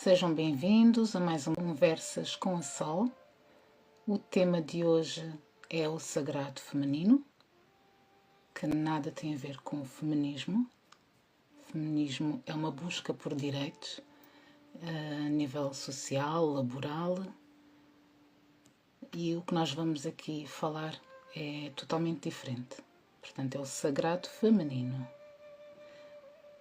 Sejam bem-vindos a mais um Conversas com a Sol. O tema de hoje é o sagrado feminino, que nada tem a ver com o feminismo. O feminismo é uma busca por direitos a nível social, laboral, e o que nós vamos aqui falar é totalmente diferente. Portanto, é o sagrado feminino.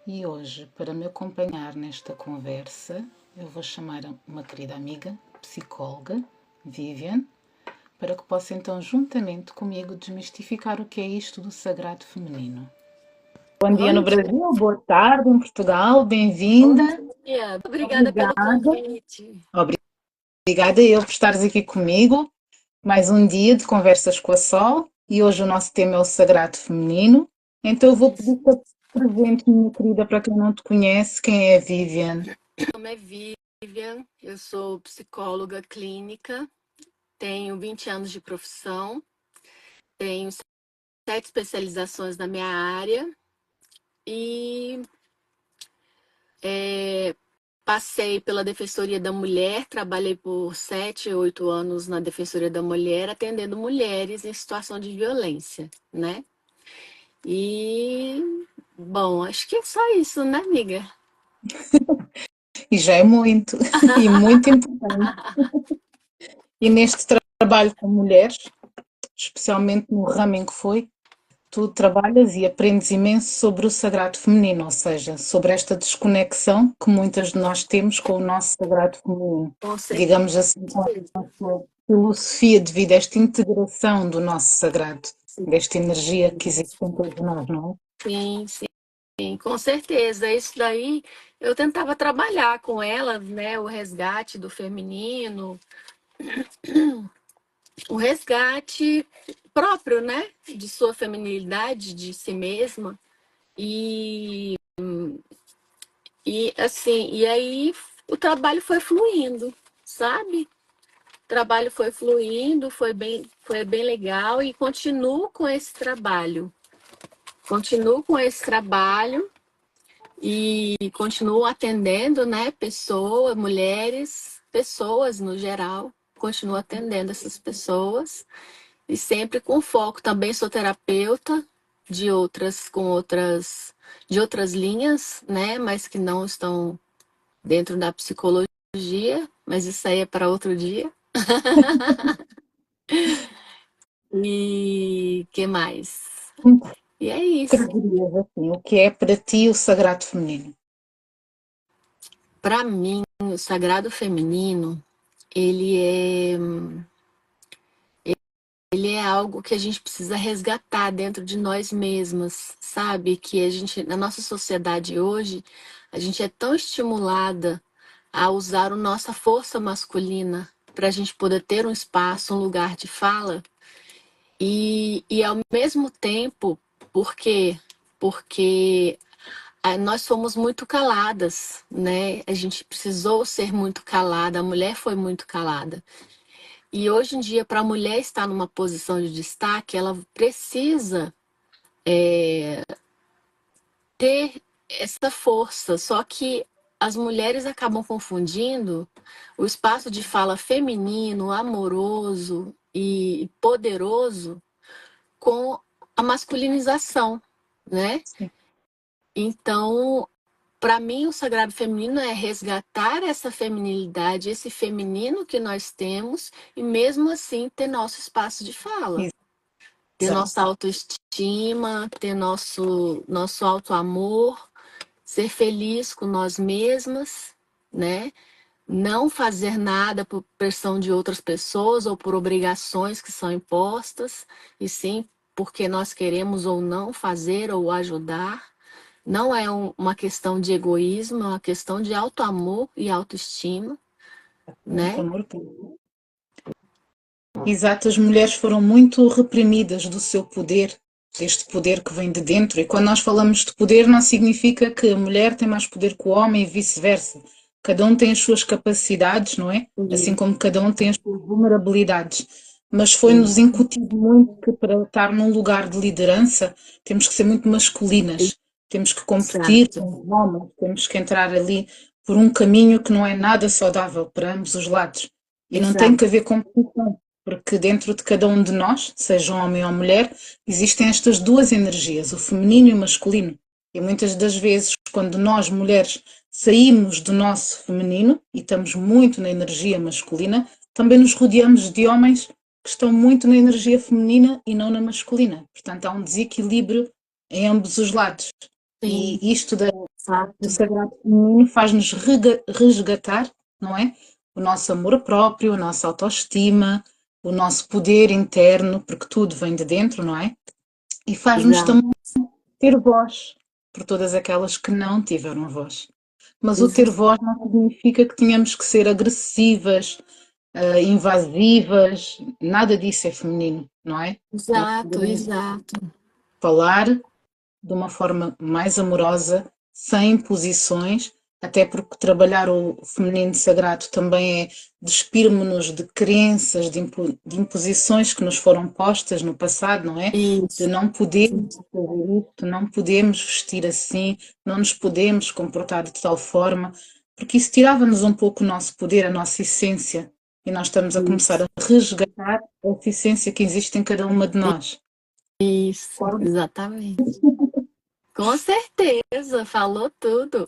E hoje, para me acompanhar nesta conversa, eu vou chamar uma querida amiga, psicóloga, Vivian, para que possa então, juntamente comigo, desmistificar o que é isto do sagrado feminino. Bom dia no Brasil, boa tarde em Portugal, bem-vinda. Bom dia, obrigada pelo convite. Obrigada eu por estares aqui comigo. Mais um dia de Conversas com a Sol e hoje o nosso tema é o sagrado feminino. Então eu vou pedir para te presente, minha querida, para quem não te conhece, quem é a Vivian? Meu nome é Vivian, eu sou psicóloga clínica, tenho 20 anos de profissão, tenho 7 especializações na minha área e passei pela Defensoria da Mulher, trabalhei por 7, 8 anos na Defensoria da Mulher, atendendo mulheres em situação de violência, né? E, bom, acho que é só isso, né, amiga? E já é muito, e muito importante. E neste trabalho com mulheres, especialmente no ramo em que foi, tu trabalhas e aprendes imenso sobre o sagrado feminino, ou seja, sobre esta desconexão que muitas de nós temos com o nosso sagrado feminino. Com certeza. Digamos assim, com a nossa filosofia de vida, esta integração do nosso sagrado, desta energia que existe em todos nós, não Sim, sim, com certeza. Isso daí eu tentava trabalhar com elas, né? O resgate do feminino, o resgate próprio, né? De sua feminilidade, de si mesma. E, e assim, e aí o trabalho foi fluindo, sabe? O trabalho foi fluindo, foi bem legal e continuo com esse trabalho. Continuo com esse trabalho. E continuo atendendo, né, pessoas, mulheres, pessoas no geral, continuo atendendo essas pessoas e sempre com foco. Também sou terapeuta de outras linhas, né, mas que não estão dentro da psicologia, mas isso aí é para outro dia. E que mais? E é isso. Dirias assim, o que é para ti o sagrado feminino? Para mim, o sagrado feminino, ele é ele é algo que a gente precisa resgatar dentro de nós mesmas, sabe? Que a gente, na nossa sociedade hoje, a gente é tão estimulada a usar a nossa força masculina para a gente poder ter um espaço, um lugar de fala, e ao mesmo tempo, por quê? Porque nós fomos muito caladas, né? A gente precisou ser muito calada, a mulher foi muito calada. E hoje em dia, para a mulher estar numa posição de destaque, ela precisa ter essa força. Só que as mulheres acabam confundindo o espaço de fala feminino, amoroso e poderoso com a masculinização, né? Sim. Então, para mim, o sagrado feminino é resgatar essa feminilidade, esse feminino que nós temos, e mesmo assim ter nosso espaço de fala. Ter Exato. nossa autoestima, ter nosso auto-amor, ser feliz com nós mesmas, né? Não fazer nada por pressão de outras pessoas ou por obrigações que são impostas, e sim porque nós queremos ou não fazer ou ajudar. Não é uma questão de egoísmo, é uma questão de auto-amor e autoestima, Muito né? amor puro. Exato, as mulheres foram muito reprimidas do seu poder, deste poder que vem de dentro. E quando nós falamos de poder, não significa que a mulher tem mais poder que o homem e vice-versa. Cada um tem as suas capacidades, não é? Assim como cada um tem as suas vulnerabilidades. Mas foi-nos incutido muito que para estar num lugar de liderança temos que ser muito masculinas, temos que competir Exato. com os homens, temos que entrar ali por um caminho que não é nada saudável para ambos os lados. E não tem que Exato, haver competição, porque dentro de cada um de nós, seja homem ou mulher, existem estas duas energias, o feminino e o masculino. E muitas das vezes, quando nós, mulheres, saímos do nosso feminino e estamos muito na energia masculina, também nos rodeamos de homens que estão muito na energia feminina e não na masculina. Portanto, há um desequilíbrio em ambos os lados. sim, E isto do exato, sagrado feminino faz-nos resgatar, não é? O nosso amor próprio, a nossa autoestima, o nosso poder interno, porque tudo vem de dentro, não é? E faz-nos exato, também ter voz por todas aquelas que não tiveram voz. Mas o ter exato, voz não significa que tenhamos que ser agressivas, invasivas, nada disso é feminino, não é? Nós exato, podemos exato. falar de uma forma mais amorosa, sem imposições, até porque trabalhar o feminino sagrado também é despirmos-nos de crenças, de imposições que nos foram postas no passado, não é? De Isso, não podemos fazer isto, não podemos vestir assim, não nos podemos comportar de tal forma, porque isso tirava-nos um pouco o nosso poder, a nossa essência, e nós estamos a começar isso, a resgatar essa essência que existe em cada uma de nós. isso, exatamente. Com certeza, falou tudo.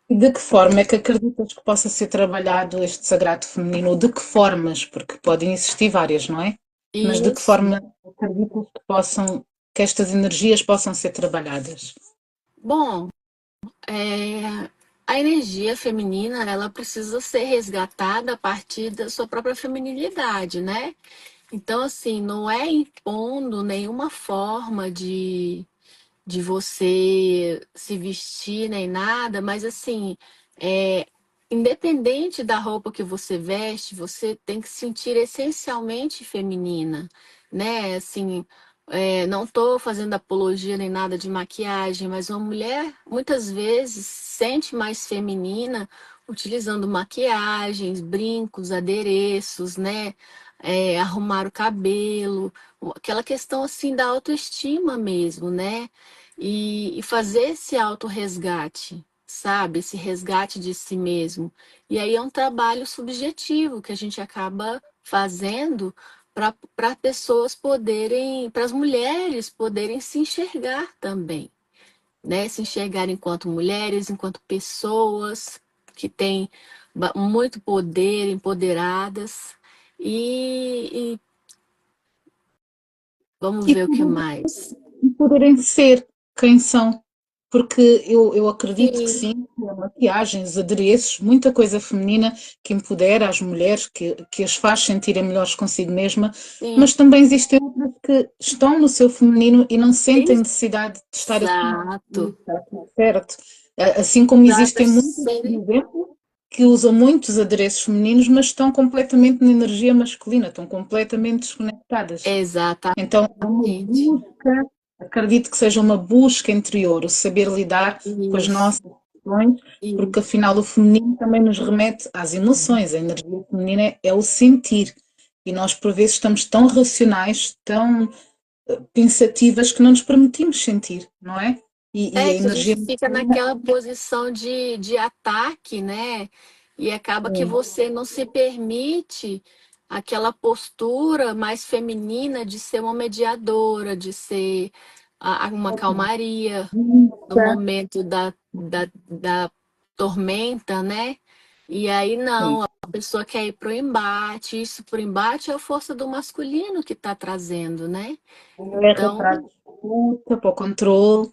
E de que forma é que acreditas que possa ser trabalhado este sagrado feminino? Ou de que formas? Porque podem existir várias, não é? Mas de que Isso. forma acreditas que estas energias possam ser trabalhadas? Bom, a energia feminina, ela precisa ser resgatada a partir da sua própria feminilidade, né? Então, assim, não é impondo nenhuma forma de você se vestir nem nada, mas assim, é, independente da roupa que você veste, você tem que se sentir essencialmente feminina, né? Assim, não estou fazendo apologia nem nada de maquiagem, mas uma mulher muitas vezes se sente mais feminina utilizando maquiagens, brincos, adereços, né? Arrumar o cabelo, aquela questão assim da autoestima mesmo, né? E fazer esse autorresgate, sabe? Esse resgate de si mesmo. E aí é um trabalho subjetivo que a gente acaba fazendo para pessoas poderem, para as mulheres poderem se enxergar também, né? Se enxergar enquanto mulheres, enquanto pessoas que têm muito poder, empoderadas. E vamos E ver o que mais. poderem ser quem são. Porque eu acredito que Sim, sim, que há maquiagens, adereços, muita coisa feminina que empodera as mulheres, que as faz sentirem melhores consigo mesma, sim. mas também existem outras que estão no seu feminino e não sentem necessidade de estar assim, Exato. estar assim, certo? Assim como Exato. existem muitas, por exemplo, que usam muitos adereços femininos, mas estão completamente na energia masculina, estão completamente desconectadas. Então, é uma Exatamente. busca, acredito que seja uma busca interior, o saber lidar com as Isso, nossas emoções, porque isso. afinal o feminino também nos remete às emoções, a energia feminina é o sentir. E nós, por vezes, estamos tão racionais, tão pensativas, que não nos permitimos sentir, não é? E a É que a energia gente fica masculina naquela posição de ataque, né? E acaba que é você não se permite aquela postura mais feminina de ser uma mediadora, de ser uma calmaria no momento da tormenta, né? E aí não, a pessoa quer ir para o embate, isso para o embate é a força do masculino que está trazendo, né? guerra Então, para a disputa, para o controle.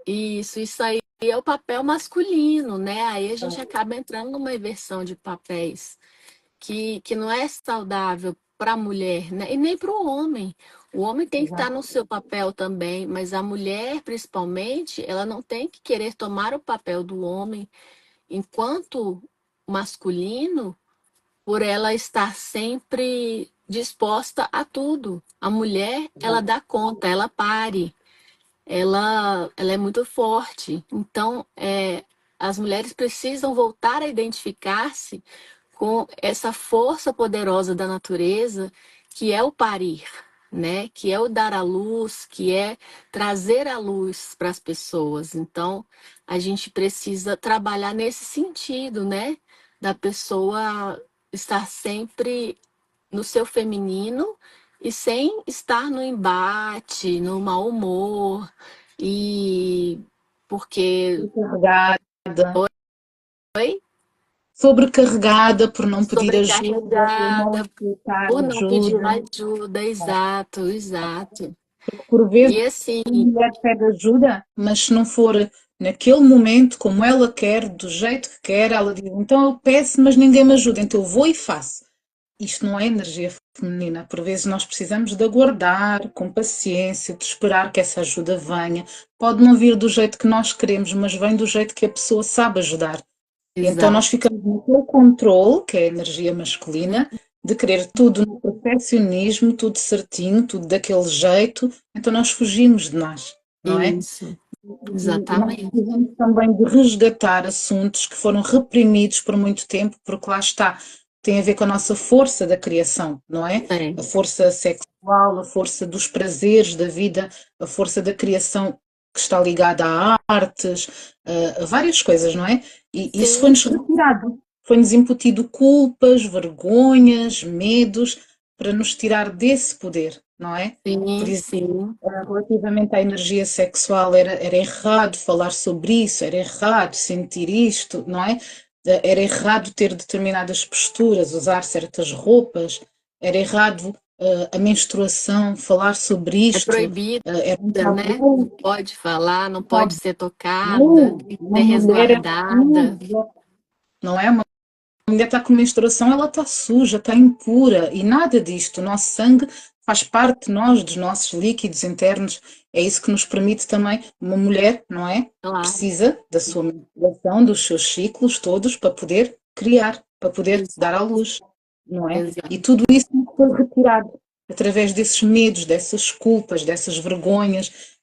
isso aí é o papel masculino, né? Aí a gente acaba entrando numa inversão de papéis que não é saudável para a mulher, né? E nem para o homem. O homem tem que estar no seu papel também, mas a mulher, principalmente, ela não tem que querer tomar o papel do homem enquanto masculino, por ela estar sempre disposta a tudo. A mulher, ela dá conta, ela pare, ela é muito forte. Então, as mulheres precisam voltar a identificar-se com essa força poderosa da natureza, que é o parir. né? Que é o dar à luz, que é trazer a luz para as pessoas. Então, a gente precisa trabalhar nesse sentido, né? Da pessoa estar sempre no seu feminino e sem estar no embate, no mau humor, e porque Sobrecarregada, foi sobrecarregada por não pedir ajuda, por não sobrecarregada, aceitar por não pedir ajuda. ajuda, exato, exato. Por vezes E assim, a mulher pede ajuda, mas se não for naquele momento, como ela quer, do jeito que quer, ela diz, então eu peço, mas ninguém me ajuda, então eu vou e faço. Isto não é energia feminina. Por vezes nós precisamos de aguardar com paciência, de esperar que essa ajuda venha. Pode não vir do jeito que nós queremos, mas vem do jeito que a pessoa sabe ajudar. E então nós exato. ficamos naquele controle, que é a energia masculina, de querer tudo no perfeccionismo, tudo certinho, tudo daquele jeito, então nós fugimos de nós, não é? Isso, E nós exatamente. precisamos também de resgatar assuntos que foram reprimidos por muito tempo, porque lá está, tem a ver com a nossa força da criação, não é? É, A força sexual, a força dos prazeres da vida, a força da criação que está ligada a artes, a várias coisas, não é? E isso sim, foi-nos sim, retirado, foi-nos incutido culpas, vergonhas, medos, para nos tirar desse poder, não é? Por sim, exemplo, sim. relativamente à energia sexual, era errado falar sobre isso, era errado sentir isto, não é? Era errado ter determinadas posturas, usar certas roupas, era errado a menstruação, falar sobre É isto, proibida, era um né? Não tabu, pode falar, não pode tabu. ser tocada, tem que Uma ser mulher é resguardada. suja, não é? Uma mulher está com menstruação, ela está suja, está impura e nada disto. O nosso sangue faz parte de nós, dos nossos líquidos internos. É isso que nos permite também, uma mulher, não é? Claro, Precisa da sua menstruação, dos seus ciclos todos para poder criar, para poder dar à luz, não é? E exato. tudo isso foi retirado através desses medos, dessas culpas, dessas vergonhas.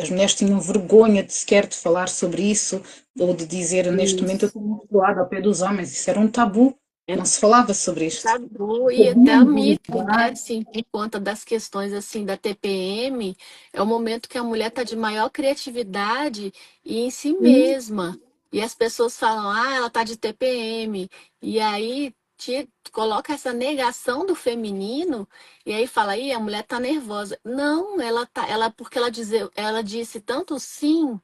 As mulheres tinham vergonha de sequer de falar sobre isso ou de dizer neste momento eu Isso. estou menstruada ao pé dos homens. Isso era um tabu, É não se falava sobre isto. tabu e até o Podíamos mito, né? ajudar. Assim, por conta das questões assim da TPM, é o momento que a mulher está de maior criatividade e em si Sim, mesma. E as pessoas falam, ah, ela está de TPM. E aí coloca essa negação do feminino e aí fala, aí a mulher está nervosa. Não, porque ela disse tanto sim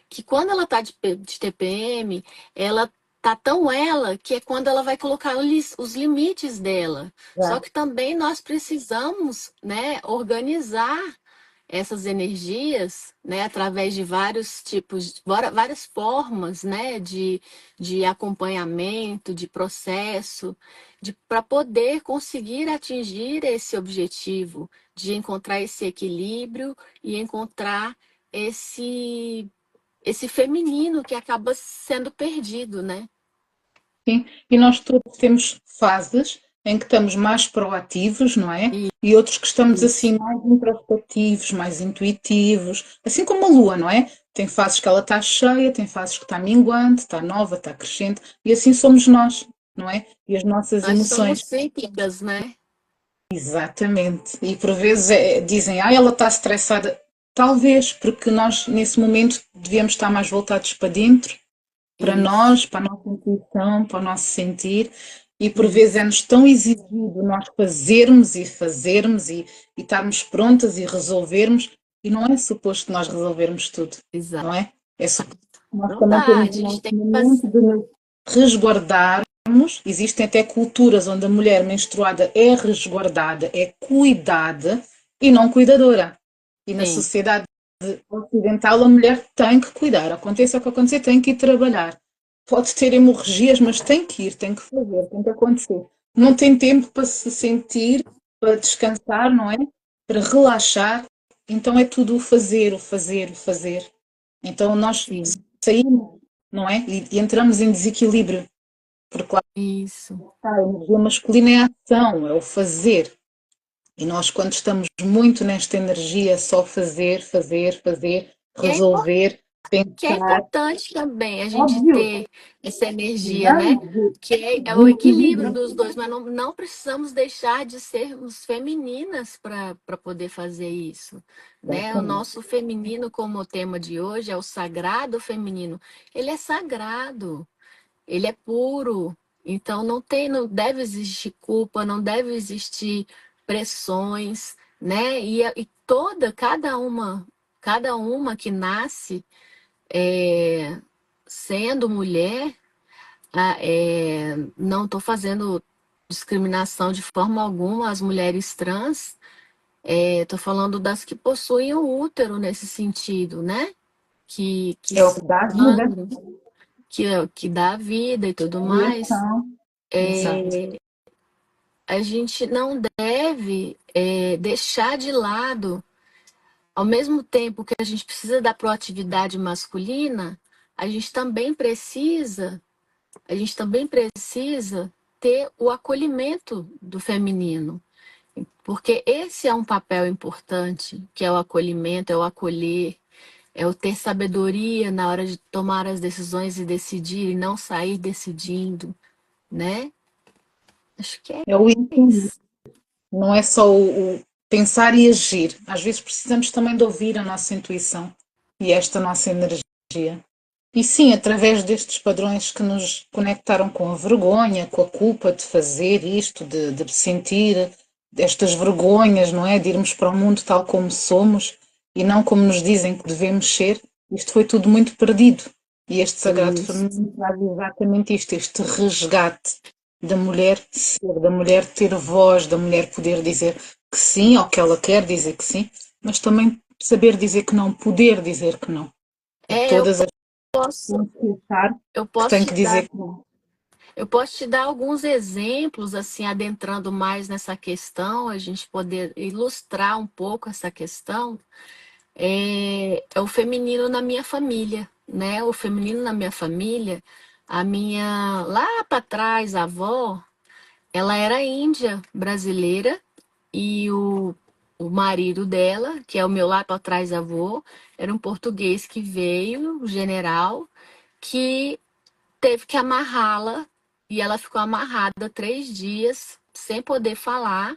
que quando ela tá de TPM, ela tá tão ela que é quando ela vai colocar os limites dela. Só já. que também nós precisamos, né, organizar essas energias, né, através de vários tipos, várias formas, né, de acompanhamento, de processo, para poder conseguir atingir esse objetivo, de encontrar esse equilíbrio e encontrar esse feminino que acaba sendo perdido, né? Sim, e nós todos temos fases em que estamos mais proativos, não é? E E outros que estamos isso, assim mais introspectivos, mais intuitivos, assim como a lua, não é? Tem fases que ela está cheia, tem fases que está minguante, está nova, está crescente, e assim somos nós, não é? E as nossas nós somos emoções. cíclicas, né? Exatamente. E por vezes dizem, ah, ela está estressada. Talvez, porque nós nesse momento devíamos estar mais voltados para dentro, para Isso, nós, para a nossa intuição, para o nosso sentir, e por vezes isso, é-nos tão exigido nós fazermos e estarmos prontas e resolvermos, e não é suposto nós resolvermos tudo, exato. não é? É suposto que nós também temos o Verdade, a gente nosso tem que momento fazer de nos resguardarmos. Existem até culturas onde a mulher menstruada é resguardada, é cuidada e não cuidadora. E na sim, sociedade ocidental a mulher tem que cuidar, aconteça o que acontecer, tem que ir trabalhar. Pode ter hemorragias, mas tem que ir, tem que fazer, tem que acontecer. Não tem tempo para se sentir, para descansar, não é? Para relaxar. Então é tudo o fazer, o fazer, o fazer. Então nós sim, saímos, não é? E entramos em desequilíbrio, porque lá isso, está, a energia masculina é a ação, é o fazer. E nós, quando estamos muito nesta energia, só fazer, fazer, fazer, e é resolver, que é pensar, importante também a gente óbvio, ter essa energia, né? não, Que é de o equilíbrio equilíbrio, dos dois, mas não precisamos deixar de sermos femininas para poder fazer isso, né? O exatamente. nosso feminino, como o tema de hoje, é o sagrado feminino. Ele é sagrado, ele é puro, então não deve existir culpa, não deve existir pressões, né? E cada uma que nasce sendo mulher, não estou fazendo discriminação de forma alguma às mulheres trans, estou falando das que possuem o útero nesse sentido, né? Que É o que dá vida, sangram, que dá vida e tudo mais. criação, exato. A gente não deve deixar de lado, ao mesmo tempo que a gente precisa da proatividade masculina, a gente também precisa a gente também precisa ter o acolhimento do feminino, porque esse é um papel importante, que é o acolhimento, é o acolher, é o ter sabedoria na hora de tomar as decisões e decidir e não sair decidindo, né? Acho que é É o entender, isso. não é só o pensar e agir. Às vezes precisamos também de ouvir a nossa intuição e esta nossa energia. E sim, através destes padrões que nos conectaram com a vergonha, com a culpa de fazer isto, de sentir estas vergonhas, não é? De irmos para o mundo tal como somos e não como nos dizem que devemos ser, isto foi tudo muito perdido. E este sagrado Isso. feminino traz exatamente isto, este resgate da mulher ser, da mulher ter voz, da mulher poder dizer que sim, ou que ela quer dizer que sim, mas também saber dizer que não, poder dizer que não. A Eu todas as posso, pessoas que achar eu que posso tem te que dar, dizer que não. eu posso te dar alguns exemplos, assim, adentrando mais nessa questão, a gente poder ilustrar um pouco essa questão. É o feminino na minha família, né? O feminino na minha família, a minha lá para trás, a avó, ela era índia brasileira e o marido dela, que é o meu lá para trás avô, era um português que veio, um general, que teve que amarrá-la e ela ficou amarrada 3 dias sem poder falar,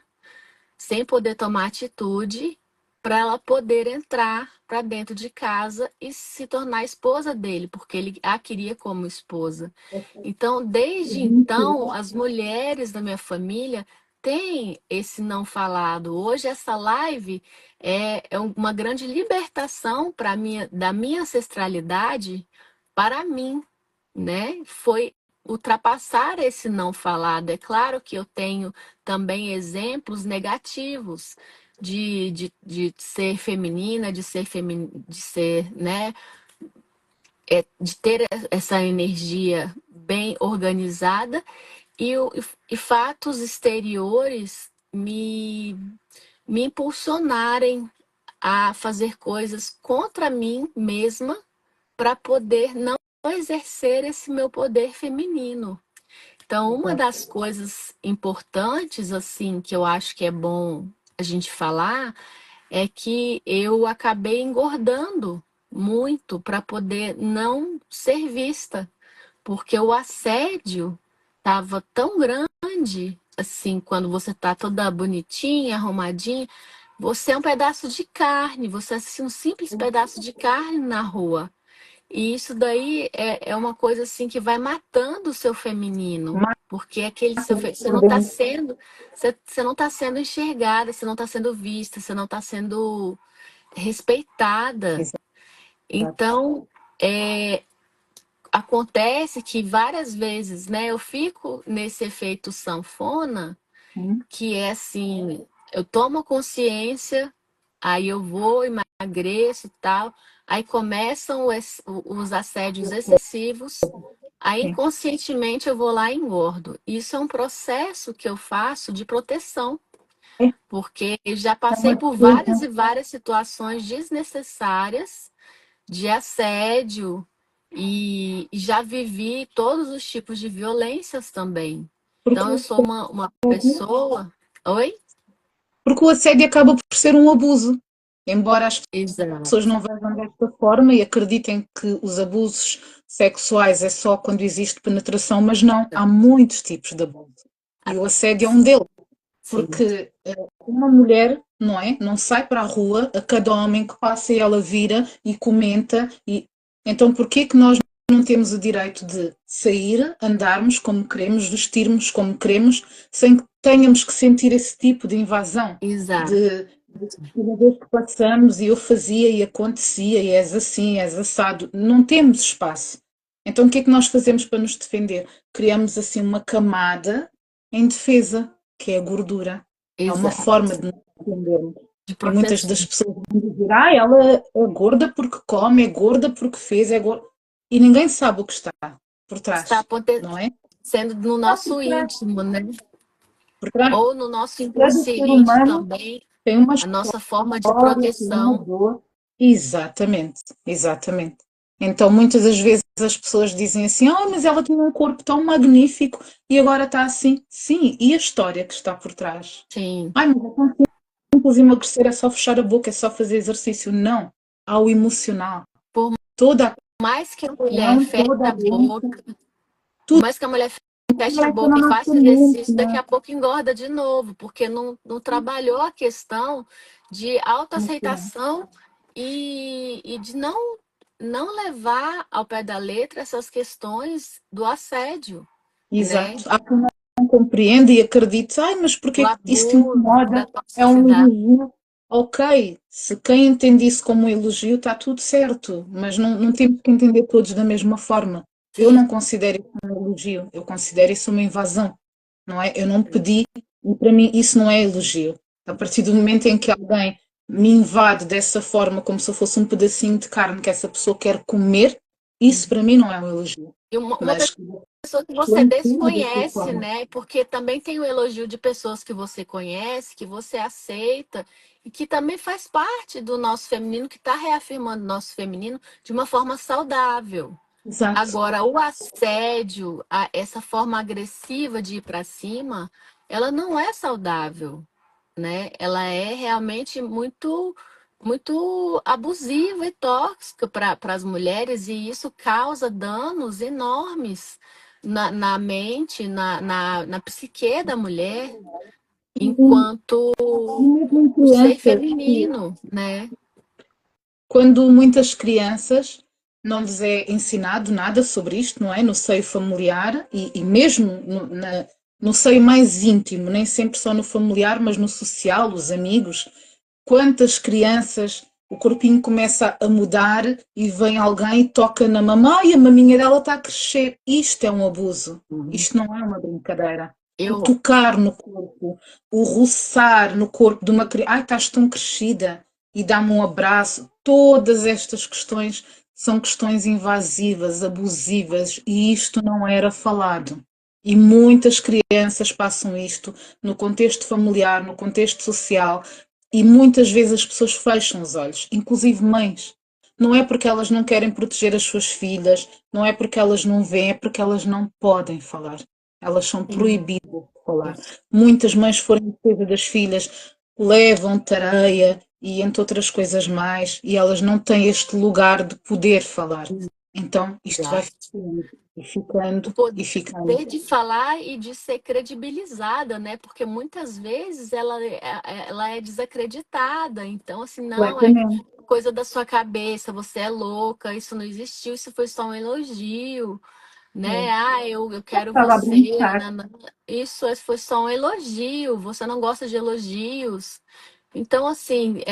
sem poder tomar atitude, para ela poder entrar para dentro de casa e se tornar esposa dele, porque ele a queria como esposa. Então, desde então, as mulheres da minha família têm esse não falado. Hoje, essa live é uma grande libertação da minha ancestralidade para mim, né? Foi ultrapassar esse não falado. É claro que eu tenho também exemplos negativos de ser feminina, de ser, né, de ter essa energia bem organizada e fatos exteriores me impulsionarem a fazer coisas contra mim mesma para poder não exercer esse meu poder feminino. Então, uma Exato. das coisas importantes, assim, que eu acho que é bom a gente falar, é que eu acabei engordando muito para poder não ser vista, porque o assédio estava tão grande, assim, quando você tá toda bonitinha, arrumadinha, você é um pedaço de carne, você é assim, um simples pedaço de carne na rua. E isso daí é uma coisa assim que vai matando o seu feminino, Mata porque aquele você por não está dentro. sendo, você não está sendo enxergada, você não está sendo vista, você não está sendo respeitada. Exato. Então, acontece que várias vezes, né, eu fico nesse efeito sanfona, Hum, que é assim, eu tomo consciência, aí eu vou, emagreço e tal, aí começam os assédios excessivos, aí sim. inconscientemente eu vou lá e engordo. Isso é um processo que eu faço de proteção, É porque eu já é passei uma por várias defesa. e várias situações desnecessárias de assédio e já vivi todos os tipos de violências também. Porque Então, eu o sou uma assédio, pessoa. Oi? porque o assédio acaba por ser um abuso. Embora as pessoas Exato. não vejam desta forma e acreditem que os abusos sexuais é só quando existe penetração, mas não, há muitos tipos de abuso. E o assédio é um deles, Sim, porque uma mulher, não é? Não sai para a rua a cada homem que passa e ela vira e comenta. E então, porquê que nós não temos o direito de sair, andarmos como queremos, vestirmos como queremos, sem que tenhamos que sentir esse tipo de invasão? exato. De cada vez que passamos e eu fazia e acontecia e és assim, és assado, não temos espaço. Então, o que é que nós fazemos para nos defender? Criamos assim uma camada em defesa, que é a gordura. É uma Exato. forma de nos defendermos. De E muitas das proteção. pessoas vão dizer, ela é gorda porque come, é gorda porque fez, é gorda. E ninguém sabe o que está por Está trás, não é? sendo no Está por nosso trás. íntimo, né? Por trás. Ou no nosso Cada ser inconsciente humano também, tem uma a nossa forma de história, tem uma proteção. dor. Exatamente, exatamente. Então, muitas das vezes as pessoas dizem assim: mas ela tinha um corpo tão magnífico e agora está assim. Sim, e a história que está por trás? Sim. Ai, mas é tão simples emagrecer, é só fechar a boca, é só fazer exercício. Não. Há o emocional. Por Toda a mais que a mulher questão, feche toda a a boca, doença, por tudo mais que a mulher feche a reflete no boca e nosso faça mente, exercício, não daqui é? a pouco engorda de novo, porque não trabalhou a questão de Emocional. autoaceitação e de não levar ao pé da letra essas questões do assédio, né? Exato. Há quem não compreende e acredita, mas Do porque isso te abuso, da incomoda? É um toxicidade. elogio. Ok, se quem entende isso como um elogio, está tudo certo, mas não temos que entender todos da mesma forma. Eu Sim, não considero isso um elogio, eu considero isso uma invasão, não é? Eu não pedi e para mim isso não é elogio. A partir do momento em que alguém me invade dessa forma, como se eu fosse um pedacinho de carne que essa pessoa quer comer, isso para mim não é um elogio. e uma Mas pessoa que você influencia dessa desconhece, forma. né? Porque também tem o elogio de pessoas que você conhece, que você aceita e que também faz parte do nosso feminino, que está reafirmando o nosso feminino de uma forma saudável. Exato. Agora, o assédio, essa forma agressiva de ir para cima, ela não é saudável, né? Ela é realmente muito abusiva e tóxica para as mulheres, e isso causa danos enormes na mente, na psique da mulher, enquanto E mesmo em o ser crianças, feminino, né? quando muitas crianças não lhes é ensinado nada sobre isto, não é? No seio familiar e mesmo no seio mais íntimo, nem sempre só no familiar, mas no social, os amigos. Quantas crianças o corpinho começa a mudar e vem alguém e toca na mamãe e a maminha dela está a crescer. Isto é um abuso. Isto não é uma brincadeira. O Eu, tocar no corpo, o roçar no corpo de uma criança. Ai, estás tão crescida e dá-me um abraço. Todas estas questões são questões invasivas, abusivas e isto não era falado. E muitas crianças passam isto no contexto familiar, no contexto social, e muitas vezes as pessoas fecham os olhos, inclusive mães. Não é porque elas não querem proteger as suas filhas, não é porque elas não veem, é porque elas não podem falar. Elas são proibidas de falar. Muitas mães foram em defesa das filhas, levam tareia e entre outras coisas mais, e elas não têm este lugar de poder falar. Então isto vai ficando e o ficando poder e ficando. de falar e de ser credibilizada, né? Porque muitas vezes ela é desacreditada. Então, assim, não, é Completamente. coisa da sua cabeça, você é louca, isso não existiu, isso foi só um elogio, né? É. Ah, eu quero Estava a você. brincar. Nanana. Isso foi só um elogio, você não gosta de elogios. Então, assim,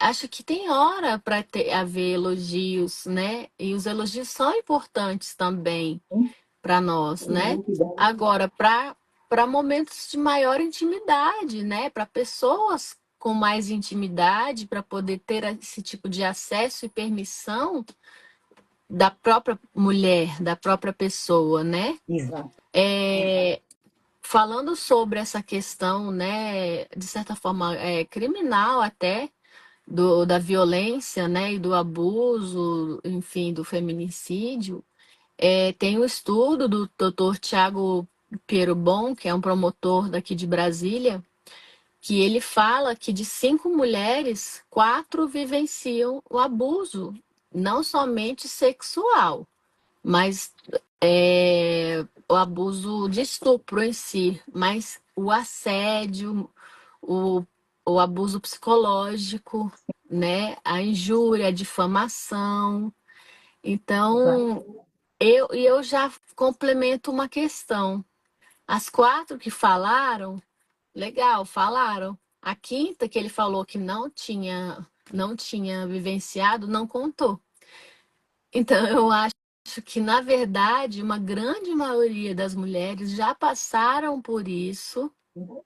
acho que tem hora para haver elogios, né? E os elogios são importantes também para nós, né? Agora, para momentos de maior intimidade, né? Para pessoas com mais intimidade, para poder ter esse tipo de acesso e permissão da própria mulher, da própria pessoa, né? Exato. Falando sobre essa questão, né, de certa forma, criminal até, da violência, né, e do abuso, enfim, do feminicídio, tem um estudo do Dr. Tiago Pierobon, que é um promotor daqui de Brasília, que ele fala que de 5 mulheres, 4 vivenciam o abuso, não somente sexual, mas o abuso de estupro em si, mas o assédio, o, o abuso psicológico, né? A injúria, a difamação. Exato. Então, eu já complemento uma questão. As 4 que falaram, legal, falaram. A quinta que ele falou que não tinha vivenciado, não contou. Então, eu acho que, na verdade, uma grande maioria das mulheres já passaram por isso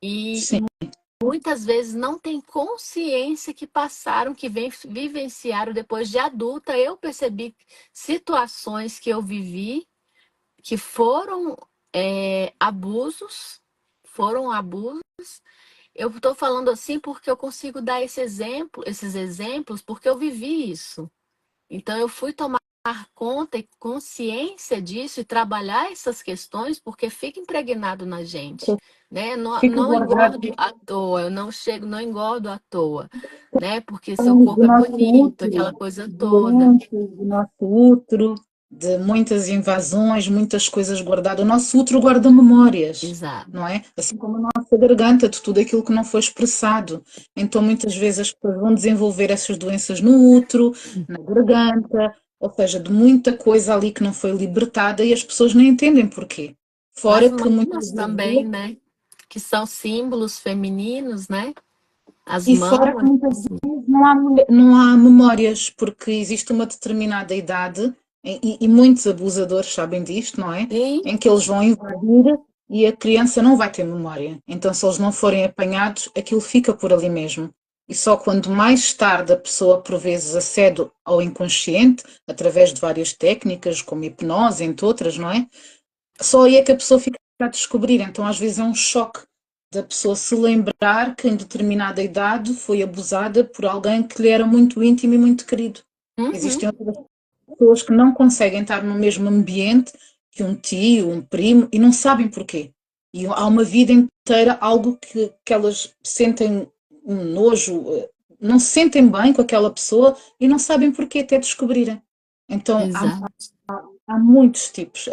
e Sim, muitas vezes não tem consciência que passaram, que vivenciaram depois de adulta. Eu percebi situações que eu vivi que foram abusos. Eu estou falando assim porque eu consigo dar esses exemplos, porque eu vivi isso. Então, eu fui tomar conta e consciência disso e trabalhar essas questões porque fica impregnado na gente, né? Não, fica não guardado engordo à toa, eu não engordo à toa, né? Porque seu do corpo é nosso bonito, aquela útero, coisa toda. doenças do nosso útero, de muitas invasões, muitas coisas guardadas. O nosso útero guarda memórias, Exato. não é? Assim como a nossa garganta, de tudo aquilo que não foi expressado. Então, muitas vezes as pessoas vão desenvolver essas doenças no útero, na garganta, ou seja, de muita coisa ali que não foi libertada e as pessoas nem entendem porquê. Nas Fora que muitas mamas também, vezes né? Que são símbolos femininos, né? As E fora que mamas. muitas vezes não há memórias, porque existe uma determinada idade, e muitos abusadores sabem disto, não é? Sim. Em que eles vão invadir e a criança não vai ter memória. Então, se eles não forem apanhados, aquilo fica por ali mesmo. E só quando mais tarde a pessoa, por vezes, acede ao inconsciente, através de várias técnicas, como hipnose, entre outras, não é? Só aí é que a pessoa fica a descobrir. Então, às vezes, é um choque da pessoa se lembrar que em determinada idade foi abusada por alguém que lhe era muito íntimo e muito querido. Uhum. Existem outras pessoas que não conseguem estar no mesmo ambiente que um tio, um primo, e não sabem porquê. E há uma vida inteira algo que elas sentem um nojo, não se sentem bem com aquela pessoa e não sabem porquê até descobrirem. Então, Exato. há muitos tipos.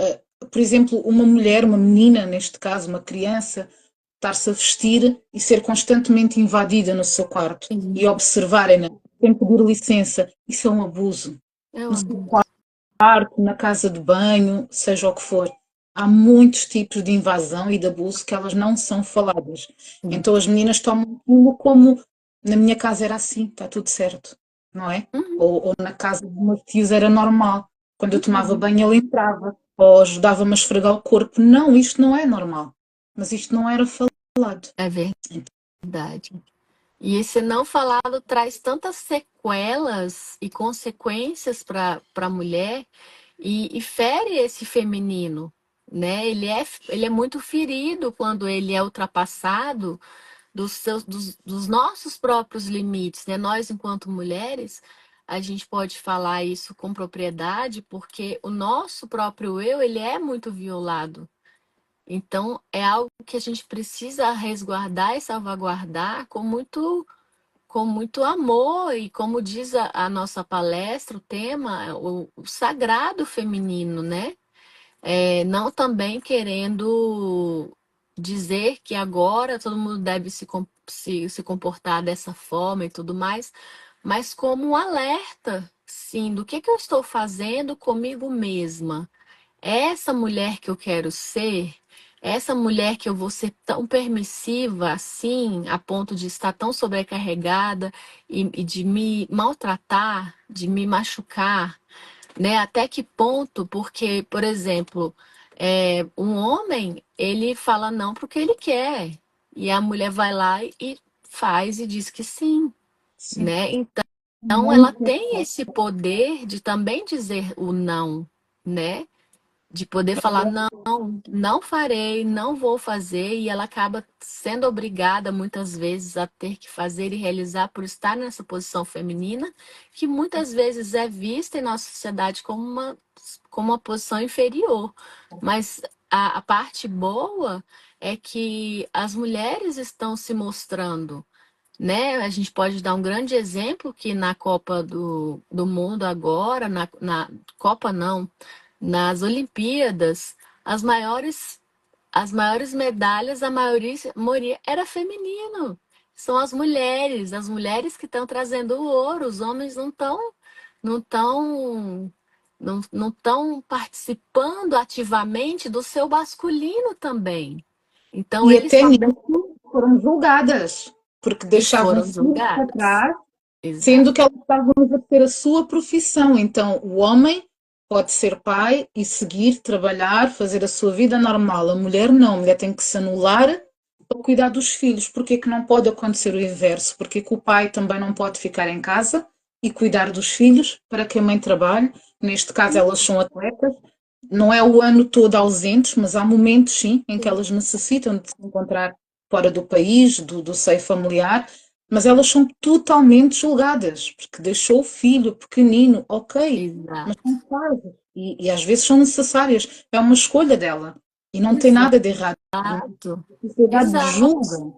Por exemplo, uma mulher, uma menina, neste caso, uma criança, estar-se a vestir e ser constantemente invadida no seu quarto e Sim. observarem-na sem pedir licença. Isso é um abuso. É um No seu abuso. quarto, na casa de banho, seja o que for. Há muitos tipos de invasão e de abuso que elas não são faladas. Sim. Então as meninas tomam aquilo como na minha casa era assim, está tudo certo, não é? Uhum. Ou na casa dos meus tios era normal. Quando eu tomava Uhum. banho ele entrava, ou ajudava-me a esfregar o corpo. Não, isto não é normal. Mas isto não era falado. É verdade. E esse não falado traz tantas sequelas e consequências para a mulher e fere esse feminino, né? Ele é muito ferido quando ele é ultrapassado dos nossos próprios limites, né? Nós, enquanto mulheres, a gente pode falar isso com propriedade porque o nosso próprio eu, ele é muito violado. Então, é algo que a gente precisa resguardar e salvaguardar com muito amor e como diz a nossa palestra, o tema, o sagrado feminino, né? Não também querendo dizer que agora todo mundo deve se comportar dessa forma e tudo mais, mas como um alerta, sim, do que eu estou fazendo comigo mesma. Essa mulher que eu quero ser, essa mulher que eu vou ser tão permissiva assim, a ponto de estar tão sobrecarregada e de me maltratar, de me machucar, né? Até que ponto? Porque, por exemplo, um homem, ele fala não porque ele quer, e a mulher vai lá e faz e diz que sim, Sim, né? Então, ela muito. tem esse poder de também dizer o não, né? De poder falar, não, não farei, não vou fazer, e ela acaba sendo obrigada muitas vezes a ter que fazer e realizar por estar nessa posição feminina, que muitas vezes é vista em nossa sociedade como uma posição inferior. Mas a parte boa é que as mulheres estão se mostrando, né? A gente pode dar um grande exemplo que na Copa do Mundo agora, na Copa não, nas Olimpíadas, as maiores, as maiores medalhas, a maioria era feminino. São as mulheres que estão trazendo o ouro, os homens não estão não estão participando ativamente do seu masculino também. Então E eles até também nisso foram julgadas, porque e deixavam foram filhos para julgadas. trás, Exato, sendo que elas estavam a exercer a sua profissão. Então, o homem pode ser pai e seguir, trabalhar, fazer a sua vida normal. A mulher não, a mulher tem que se anular para cuidar dos filhos. Porque é que não pode acontecer o inverso? Porque é que o pai também não pode ficar em casa e cuidar dos filhos para que a mãe trabalhe? Neste caso, elas são atletas, não é o ano todo ausentes, mas há momentos, sim, em que sim, elas necessitam de se encontrar fora do país, do seio familiar, mas elas são totalmente julgadas, porque deixou o filho pequenino, ok, mas exato, são pais, e às vezes são necessárias, é uma escolha dela, e não tem nada de errado. exato, A sociedade exato. julga.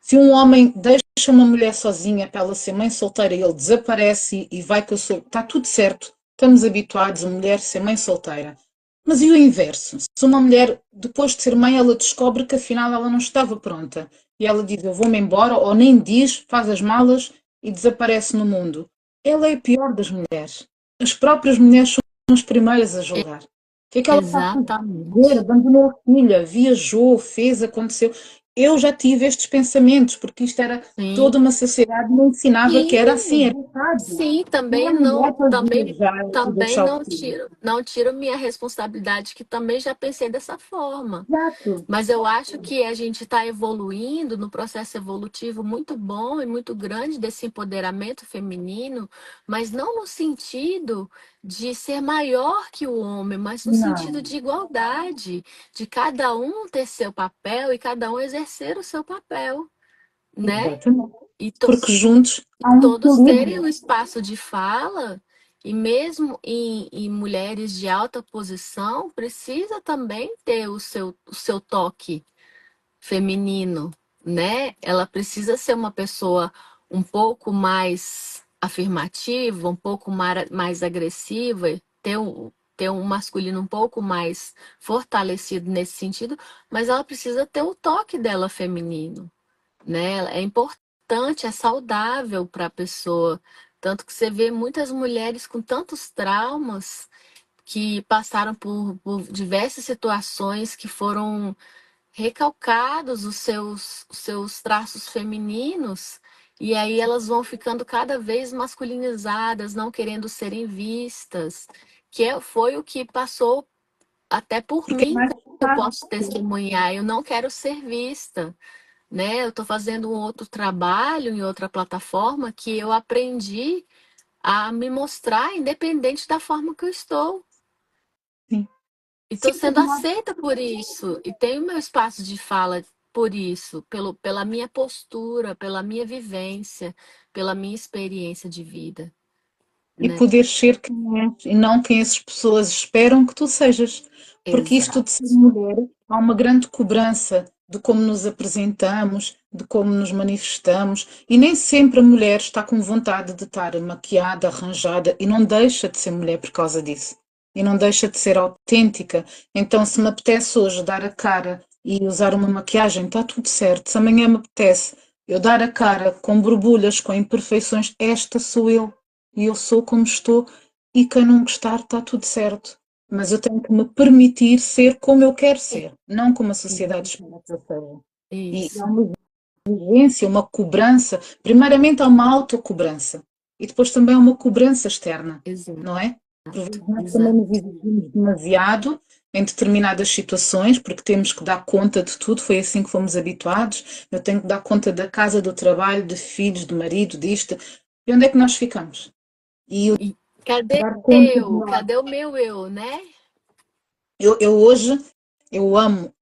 Se um homem deixa uma mulher sozinha para ela ser mãe solteira e ele desaparece e vai com a sua. Está tudo certo. Estamos habituados a mulher ser mãe solteira. Mas e o inverso? Se uma mulher, depois de ser mãe, ela descobre que afinal ela não estava pronta e ela diz eu vou-me embora, ou nem diz, faz as malas e desaparece no mundo. Ela é a pior das mulheres. As próprias mulheres são as primeiras a julgar. O que é que ela está a fazer? Exatamente. Abandonou a filha, viajou, fez, aconteceu. Eu já tive estes pensamentos, porque isto era Sim. toda uma sociedade que me ensinava que era assim, Sim, era errado. sim, Não também é mulher não, para também, viajar e também deixar o não filho. tiro minha responsabilidade, que também já pensei dessa forma. Exato. Mas eu acho que a gente está evoluindo no processo evolutivo muito bom e muito grande desse empoderamento feminino, mas não no sentido de ser maior que o homem, mas no sentido Não, de igualdade, de cada um ter seu papel e cada um exercer o seu papel, né? exatamente. E, Porque juntos há um todos terem equilíbrio. um espaço de fala, e mesmo em mulheres de alta posição, precisa também ter o seu toque feminino, né? Ela precisa ser uma pessoa um pouco mais afirmativa, um pouco mais agressiva, ter um masculino um pouco mais fortalecido nesse sentido, mas ela precisa ter o toque dela feminino, né? É importante, é saudável para a pessoa. Tanto que você vê muitas mulheres com tantos traumas que passaram por diversas situações que foram recalcados os seus traços femininos, e aí elas vão ficando cada vez masculinizadas, não querendo serem vistas, foi o que passou até por Porque é mim, mais que eu fácil. posso testemunhar. Eu não quero ser vista, né? Eu estou fazendo um outro trabalho em outra plataforma que eu aprendi a me mostrar independente da forma que eu estou. Sim. E estou Sim, sendo aceita por isso. E tenho meu espaço de fala por isso, pela minha postura, pela minha vivência, pela minha experiência de vida, e né? poder ser quem és e não quem as pessoas esperam que tu sejas. Porque isto de ser Exato. mulher, há uma grande cobrança de como nos apresentamos, de como nos manifestamos, e nem sempre a mulher está com vontade de estar maquiada, arranjada, e não deixa de ser mulher por causa disso. E não deixa de ser autêntica. Então, se me apetece hoje dar a cara e usar uma maquiagem, está tudo certo. Se amanhã me apetece eu dar a cara com borbulhas, com imperfeições, esta sou eu e eu sou como estou, e quem não gostar está tudo certo. Mas eu tenho que me permitir ser como eu quero ser, não como a sociedade espera que eu seja. E há Isso, uma exigência, uma cobrança. Primeiramente há uma autocobrança e depois também há uma cobrança externa, exato, não é? Por vezes nós também exato, nos exigimos demasiado em determinadas situações, porque temos que dar conta de tudo, foi assim que fomos habituados. Eu tenho que dar conta da casa, do trabalho, de filhos, de marido, disto. E onde é que nós ficamos? E eu E cadê dar conta de eu? nós. Cadê o meu eu, né? Eu hoje, eu amo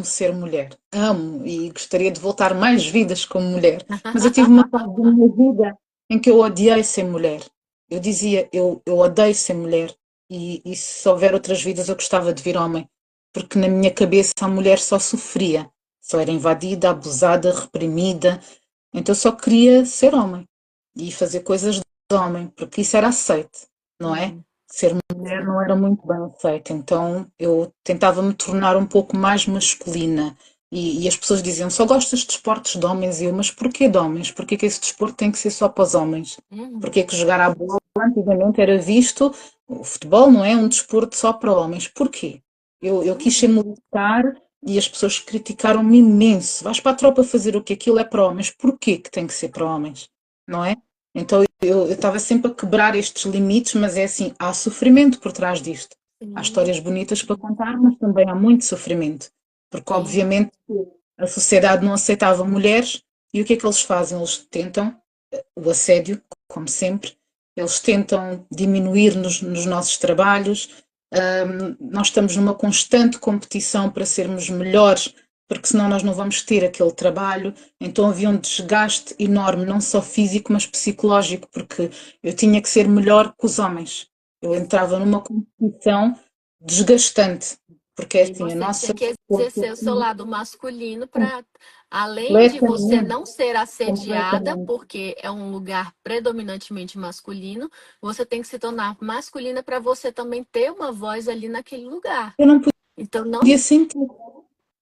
ser mulher, amo e gostaria de voltar mais vidas como mulher, mas eu tive uma fase da minha vida em que eu odiei ser mulher. Eu dizia, eu odeio ser mulher e se houver outras vidas eu gostava de vir homem. porque na minha cabeça a mulher só sofria, só era invadida, abusada, reprimida. Então eu só queria ser homem e fazer coisas de homem, porque isso era aceito, não é? Sim, Ser mulher não era muito bem aceito, então eu tentava me tornar um pouco mais masculina. E as pessoas diziam, só gostas de esportes de homens? E eu, mas porquê de homens? Porquê que esse desporto tem que ser só para os homens? uhum, Porquê que jogar à bola antigamente era visto, o futebol não é um desporto só para homens? Porquê? Eu quis ser uhum, militar e as pessoas criticaram-me imenso. Vais para a tropa fazer o que? Aquilo é para homens. Porquê que tem que ser para homens? Não é? Então eu estava sempre a quebrar estes limites, mas é assim, há sofrimento por trás disto. Há sim, histórias bonitas para contar, mas também há muito sofrimento. Porque sim. obviamente a sociedade não aceitava mulheres e o que é que eles fazem? Eles tentam o assédio, como sempre, eles tentam diminuir-nos nos nossos trabalhos. Nós estamos numa constante competição para sermos melhores, porque senão nós não vamos ter aquele trabalho. Então havia um desgaste enorme, não só físico, mas psicológico, porque eu tinha que ser melhor que os homens. Eu entrava numa competição desgastante, porque é E assim, a você nossa tinha que exercer o seu lado masculino para, além de você completamente, não ser assediada, completamente. porque é um lugar predominantemente masculino, você tem que se tornar masculina para você também ter uma voz ali naquele lugar. Eu não Então, não. podia sentir.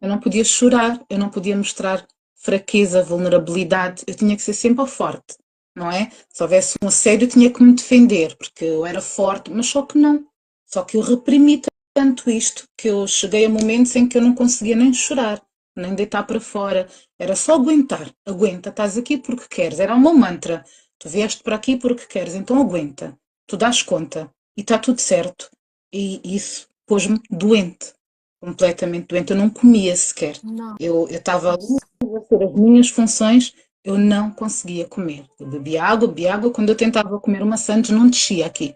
Eu não podia chorar, eu não podia mostrar fraqueza, vulnerabilidade, eu tinha que ser sempre ao forte, não é? Se houvesse um assédio, eu tinha que me defender, porque eu era forte, mas só que não. Só que eu reprimi tanto isto que eu cheguei a momentos em que eu não conseguia nem chorar, nem deitar para fora. Era só aguentar. Aguenta, estás aqui porque queres. Era o meu mantra. Tu vieste para aqui porque queres, então aguenta. Tu dás conta e está tudo certo. E isso pôs-me doente, completamente doente. Eu não comia sequer. Não. Eu estava ali a fazer as minhas funções, eu não conseguia comer. Eu bebia água, bebia água. Quando eu tentava comer uma sandes, não descia aqui.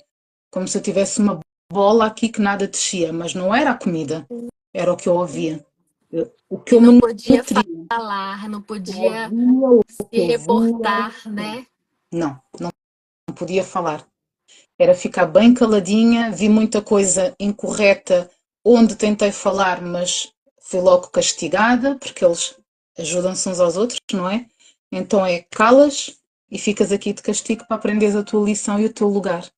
Como se eu tivesse uma bola aqui que nada descia. Mas não era a comida, era o que eu ouvia. O que E eu não me podia nutria, falar, não o que eu podia ouvia, o que se eu via. reportar, né? Não, não podia falar. Era ficar bem caladinha, vi muita coisa incorreta onde tentei falar, mas fui logo castigada, porque eles ajudam-se uns aos outros, não é? Então é calas e ficas aqui de castigo para aprenderes a tua lição e o teu lugar.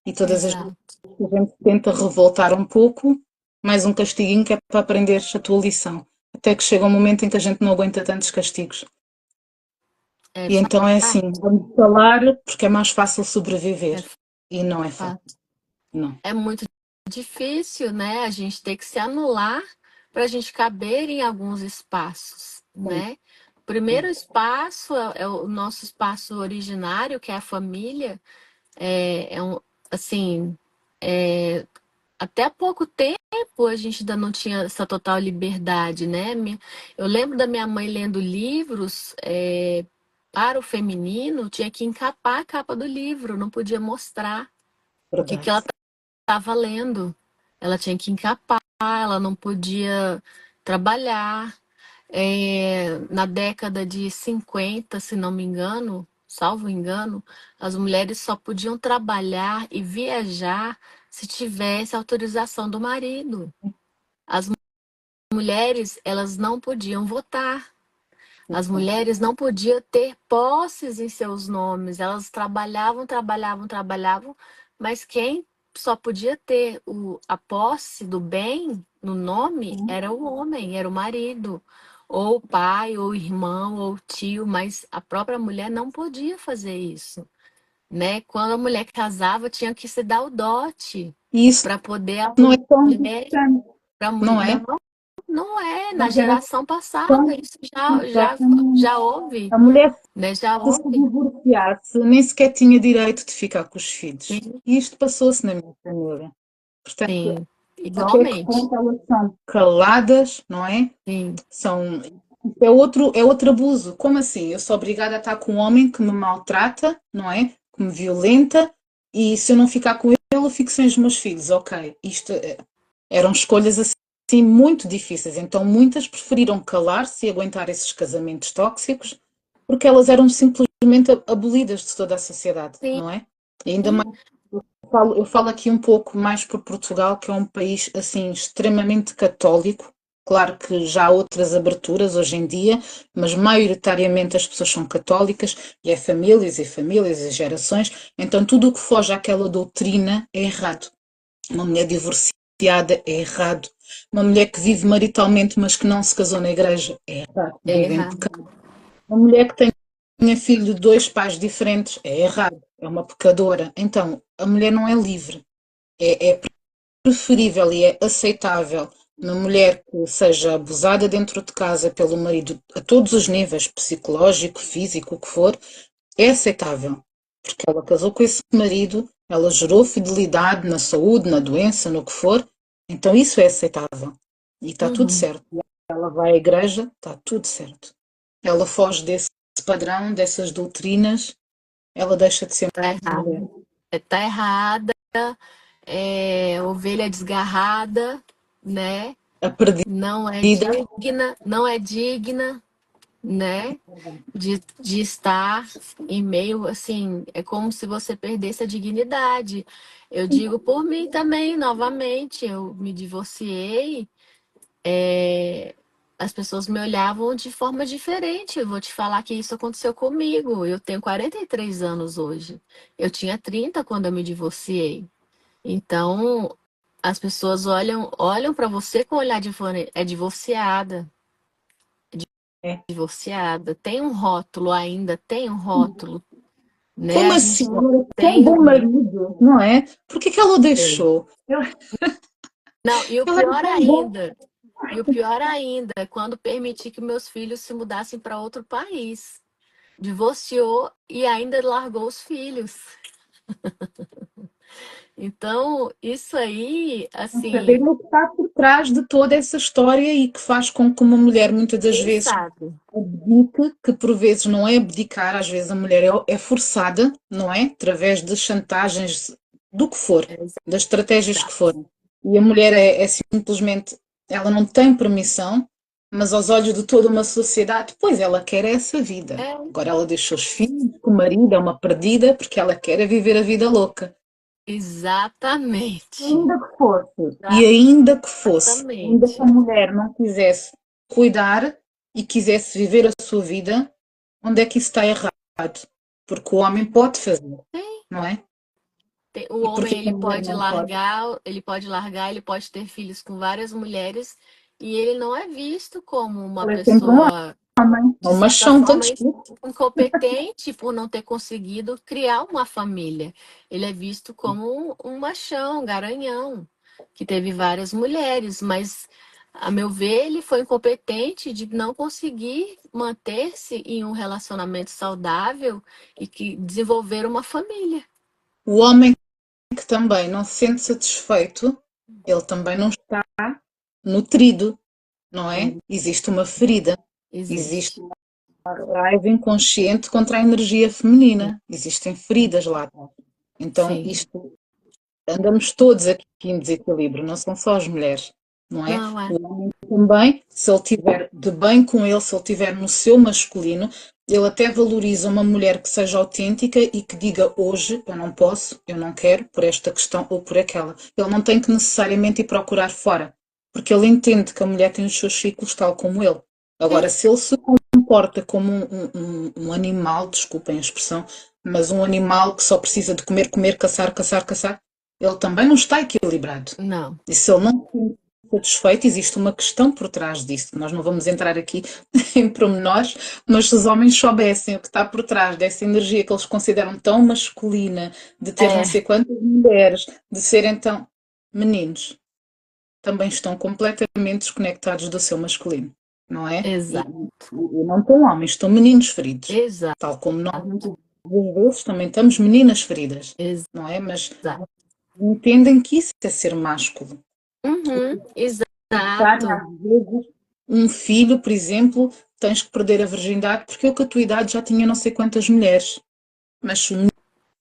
E todas as vezes Exato. que a gente tenta revoltar um pouco, mais um castiguinho que é para aprenderes a tua lição. Até que chega um momento em que a gente não aguenta tantos castigos. É E então é assim, fato. vamos falar porque é mais fácil É sobreviver. E não é fácil, fato. não. É muito difícil, né? A gente ter que se anular para a gente caber em alguns espaços, Sim, né? O primeiro sim, espaço é o nosso espaço originário, que é a família. É um, assim, é, até há pouco tempo a gente ainda não tinha essa total liberdade, né? Eu lembro da minha mãe lendo livros para o feminino, tinha que encapar a capa do livro, não podia mostrar o que verdade. ela estava lendo. Ela tinha que encapar, ela não podia trabalhar. Na década de 50, se não me engano, salvo engano, as mulheres só podiam trabalhar e viajar se tivesse autorização do marido. As mulheres, elas não podiam votar. As mulheres não podiam ter posses em seus nomes. Elas trabalhavam, trabalhavam, trabalhavam, mas quem só podia ter a posse do bem no nome era o homem, era o marido, ou o pai, ou o irmão, ou o tio, mas a própria mulher não podia fazer isso, né? Quando a mulher casava, tinha que se dar o dote E isso para poder a não é tão mulher, distante, para não mulher, é? não é, Na na geração passada, geração, isso já exatamente. houve, A mulher, né? Já se se houve. divorciasse, nem sequer tinha direito de ficar com os filhos. Sim, E isto passou-se na minha família. Portanto, sim, o que é que igualmente. conta? Elas são caladas, não é? Sim, São, é outro abuso. Como assim? Eu sou obrigada a estar com um homem que me maltrata, não é? Que me violenta, e se eu não ficar com ele, eu fico sem os meus filhos. Ok, isto eram escolhas assim muito difíceis. Então muitas preferiram calar-se e aguentar esses casamentos tóxicos, porque elas eram simplesmente abolidas de toda a sociedade, sim. não é? E ainda mais. Eu falo aqui um pouco mais por Portugal, que é um país assim extremamente católico. Claro que já há outras aberturas hoje em dia, mas maioritariamente as pessoas são católicas e é famílias e famílias e gerações. Então tudo o que foge àquela doutrina é errado. Uma mulher divorciada é errado. Uma mulher que vive maritalmente, mas que não se casou na igreja é errado. É Vive em errado. pecado. Uma mulher que tenha filho de dois pais diferentes é errado. É uma pecadora. Então, a mulher não é livre. É preferível e é aceitável uma mulher que seja abusada dentro de casa pelo marido a todos os níveis, psicológico, físico, o que for, é aceitável. Porque ela casou com esse marido, ela gerou fidelidade na saúde, na doença, no que for, então isso é aceitável. E está tudo Uhum. certo. Ela vai à igreja, está tudo certo. Ela foge desse padrão, dessas doutrinas, ela deixa de ser Tá mulher. errado. Tá errada, é ovelha desgarrada, né? A perdida. Não é digna, não é digna, né? De estar em meio, assim, é como se você perdesse a dignidade. Eu digo por mim também, novamente, eu me divorciei, as pessoas me olhavam de forma diferente. Eu vou te falar que isso aconteceu comigo. Eu tenho 43 anos hoje. Eu tinha 30 quando eu me divorciei. Então, as pessoas olham para você com olhar diferente. É divorciada, É. divorciada. Tem um rótulo ainda, tem um rótulo, né? Como A assim? gente Ela tem um tem bom um. marido, não é? Por que que ela o deixou? Não, Ela é tão bom. e o pior ainda é quando permiti que meus filhos se mudassem para outro país. Divorciou e ainda largou os filhos. Então, isso aí, Saber assim, o que está por trás de toda essa história e que faz com que uma mulher muitas das quem vezes sabe? abdique, que por vezes não é abdicar, às vezes a mulher é forçada, não é? Através de chantagens, do que for, É, das estratégias que exato. forem. E a mulher é simplesmente, ela não tem permissão, mas aos olhos de toda uma sociedade, pois ela quer essa vida. É, Agora ela deixou os filhos, o marido é uma perdida, porque ela quer é viver a vida louca. exatamente. Ainda que fosse, e ainda que fosse, ainda que a Exatamente. mulher não quisesse cuidar e quisesse viver a sua vida, onde é que isso está errado? Porque o homem pode fazer, Tem, não é? o E porquê homem que a mulher não pode? ele pode ter filhos com várias mulheres e ele não é visto como uma Ela é sempre um pessoa, homem, é de um certa machão, tanto forma, desculpa. incompetente por não ter conseguido criar uma família. Ele é visto como um machão, um garanhão, que teve várias mulheres, mas, a meu ver, ele foi incompetente de não conseguir manter-se em um relacionamento saudável e que desenvolver uma família. O homem que também não se sente satisfeito, ele também não está nutrido, não é? É, Existe uma ferida, existe existe. uma raiva inconsciente contra a energia feminina, existem feridas lá. Então, Sim. isto andamos todos aqui em desequilíbrio, não são só as mulheres, não é? Não é. O homem também, se ele estiver de bem com ele, se ele estiver no seu masculino, ele até valoriza uma mulher que seja autêntica e que diga hoje eu não posso, eu não quero, por esta questão ou por aquela. Ele não tem que necessariamente ir procurar fora, porque ele entende que a mulher tem os seus ciclos tal como ele. Agora, Tem. se ele se comporta como um animal, desculpem a expressão, mas um animal que só precisa de comer, comer, caçar, caçar, caçar, ele também não está equilibrado. Não. E se ele não está satisfeito, existe uma questão por trás disso. Nós não vamos entrar aqui em pormenores, mas se os homens soubessem o que está por trás dessa energia que eles consideram tão masculina, de ter não É, sei quantas mulheres, de serem tão meninos, também estão completamente desconectados do seu masculino, não é? exato. E não estão homens, estão meninos feridos. Exato. Tal como nós, muitas vezes, também estamos meninas feridas, não é? Mas Exato. entendem que isso é ser másculo. Uhum, Necessário, exato. às vezes, um filho, por exemplo, tens que perder a virgindade porque eu com a tua idade já tinha não sei quantas mulheres. Mas se o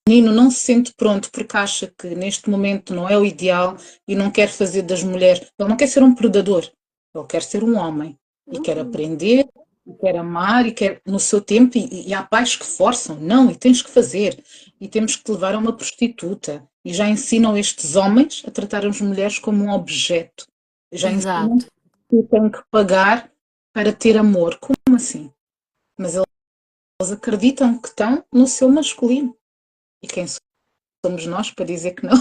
menino não se sente pronto porque acha que neste momento não é o ideal e não quer fazer das mulheres, ele não quer ser um predador, ele quer ser um homem e quer Uhum. aprender, quer amar e quer no seu tempo, e há pais que forçam, não, e tens que fazer, e temos que te levar a uma prostituta. E já ensinam estes homens a tratar as mulheres como um objeto. Já ensinam Exato. que têm que pagar para ter amor. Como assim? Mas eles acreditam que estão no seu masculino. E quem somos nós para dizer que não?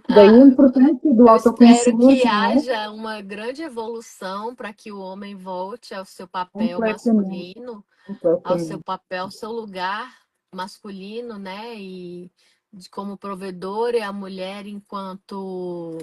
Daí a Ah, importância do eu espero que autoconhecimento, não é? haja uma grande evolução para que o homem volte ao seu papel Completamente, masculino, ao seu completamente. papel, ao seu lugar masculino, né? E como provedor e a mulher enquanto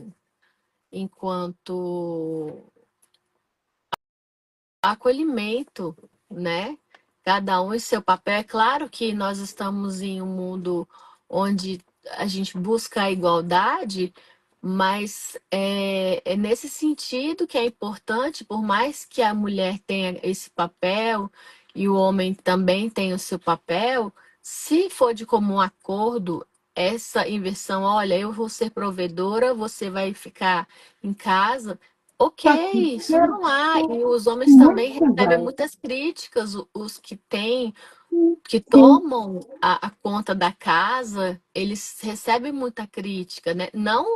acolhimento, né? Cada um em seu papel. É claro que nós estamos em um mundo onde a gente busca a igualdade, mas é nesse sentido que é importante, por mais que a mulher tenha esse papel e o homem também tenha o seu papel, se for de comum acordo, essa inversão, olha, eu vou ser provedora, você vai ficar em casa. Ok, Está tudo isso não há. certo. E os homens também Muitos recebem casais. muitas críticas, os que têm, Sim, que sim. tomam a conta da casa, eles recebem muita crítica, né? Não